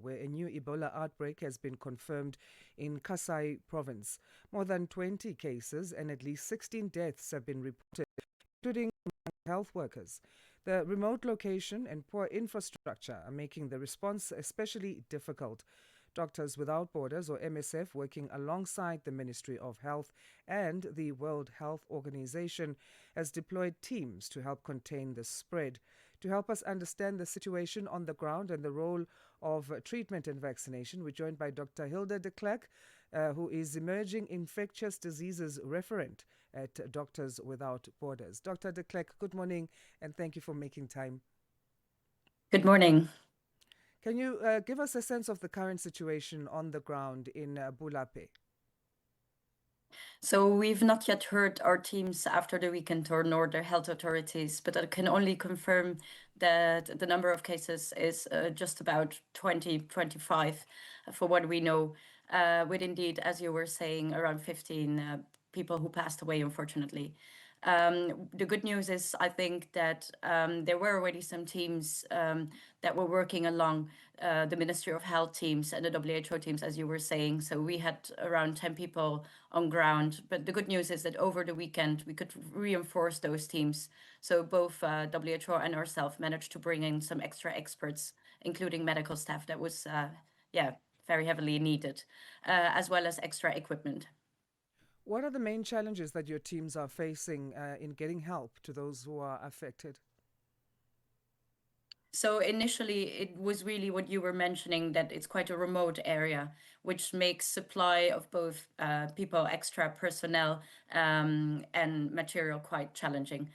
where a new Ebola outbreak has been confirmed in Kasaï province. More than 20 cases and at least 16 deaths have been reported, including among health workers. The remote location and poor infrastructure are making the response especially difficult. Doctors Without Borders, or MSF, working alongside the Ministry of Health and the World Health Organization, has deployed teams to help contain the spread. To help us understand the situation on the ground and the role of treatment and vaccination, we're joined by Dr Hilde De Clerck, who is Emerging Infectious Diseases Referent at Doctors Without Borders. Dr. De Clerck, good morning, and thank you for making time. Good morning. Can you give us a sense of the current situation on the ground in Bulape? So we've not yet heard our teams after the weekend or nor the health authorities, but I can only confirm that the number of cases is just about 20, 25 for what we know, with indeed, as you were saying, around 15 people who passed away, unfortunately. The good news is, I think, that there were already some teams that were working along the Ministry of Health teams and the WHO teams, as you were saying. So we had around 10 people on ground. But the good news is that over the weekend, we could reinforce those teams. So both WHO and ourselves managed to bring in some extra experts, including medical staff that was, very heavily needed, as well as extra equipment. What are the main challenges that your teams are facing in getting help to those who are affected? So initially, it was really what you were mentioning, that it's quite a remote area, which makes supply of both people, extra personnel, and material quite challenging.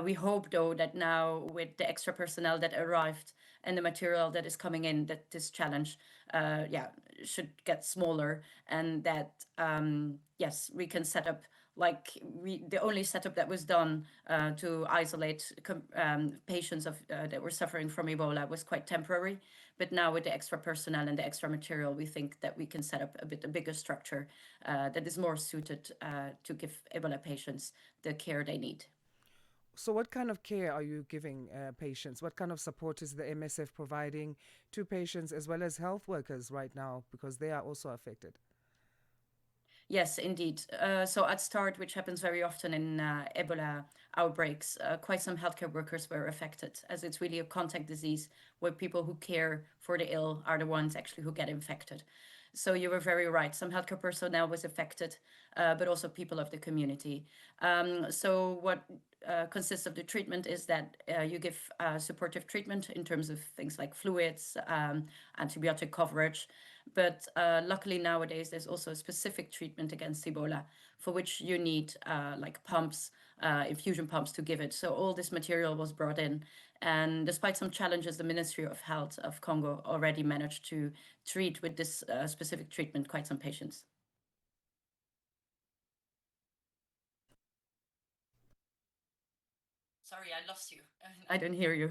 We hope, though, that now with the extra personnel that arrived and the material that is coming in, that this challenge, should get smaller, and that yes, we can set up the only setup that was done to isolate patients that were suffering from Ebola was quite temporary. But now with the extra personnel and the extra material, we think that we can set up a bigger structure that is more suited to give Ebola patients the care they need. So, what kind of care are you giving patients? What kind of support is the MSF providing to patients as well as health workers right now, because they are also affected? Yes, indeed. So at start, which happens very often in Ebola outbreaks, quite some healthcare workers were affected, as it's really a contact disease where people who care for the ill are the ones actually who get infected. So you were very right. Some healthcare personnel was affected, but also people of the community. So what consists of the treatment is that you give supportive treatment in terms of things like fluids, antibiotic coverage. But luckily nowadays, there's also a specific treatment against Ebola for which you need like pumps, infusion pumps to give it. So all this material was brought in. And despite some challenges, the Ministry of Health of Congo already managed to treat with this specific treatment quite some patients. Sorry, I lost you. I didn't hear you.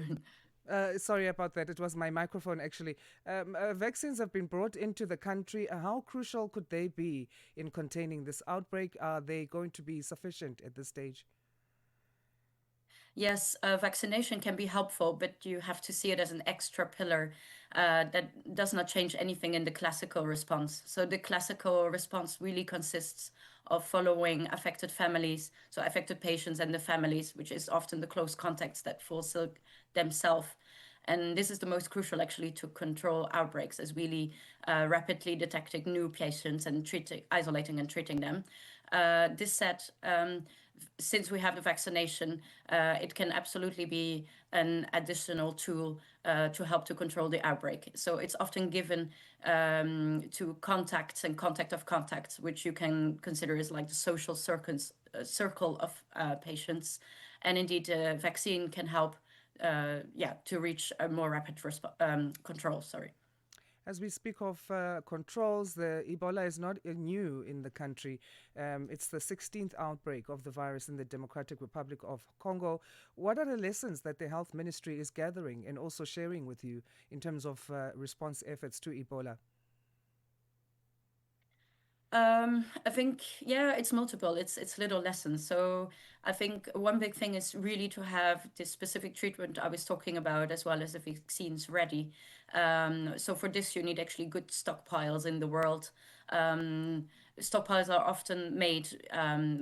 Sorry about that. It was my microphone, actually. Vaccines have been brought into the country. How crucial could they be in containing this outbreak? Are they going to be sufficient at this stage? Yes, vaccination can be helpful, but you have to see it as an extra pillar that does not change anything in the classical response. So the classical response really consists of following affected families, so affected patients and the families, which is often the close contacts that fall sick themselves. And this is the most crucial actually to control outbreaks, is really rapidly detecting new patients and isolating and treating them. This said, since we have the vaccination, it can absolutely be an additional tool to help to control the outbreak. So it's often given to contacts and contact of contacts, which you can consider as like the social circle of patients. And indeed, the vaccine can help, to reach a more rapid control. Sorry. As we speak of controls, the Ebola is not new in the country. It's the 16th outbreak of the virus in the Democratic Republic of Congo. What are the lessons that the Health Ministry is gathering and also sharing with you in terms of response efforts to Ebola? I think, yeah, it's multiple. It's little lessons. So I think one big thing is really to have this specific treatment I was talking about, as well as the vaccines ready. So for this, you need actually good stockpiles in the world. Um, Stockpiles are often made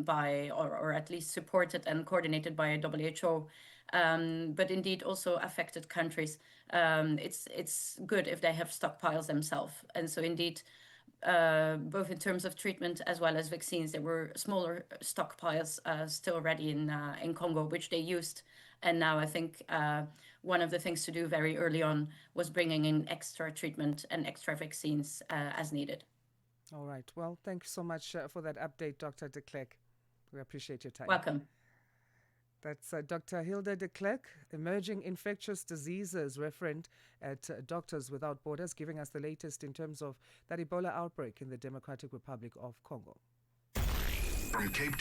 by, or at least supported and coordinated by WHO. But indeed, also affected countries. It's good if they have stockpiles themselves. And so indeed, both in terms of treatment as well as vaccines, there were smaller stockpiles still ready in Congo, which they used. And now I think one of the things to do very early on was bringing in extra treatment and extra vaccines as needed. All right. Well, thank you so much for that update, Dr. De Clerck. We appreciate your time. Welcome. That's Dr. Hilde De Clerck, Emerging Infectious Diseases Referent at Doctors Without Borders, giving us the latest in terms of that Ebola outbreak in the Democratic Republic of Congo. From Cape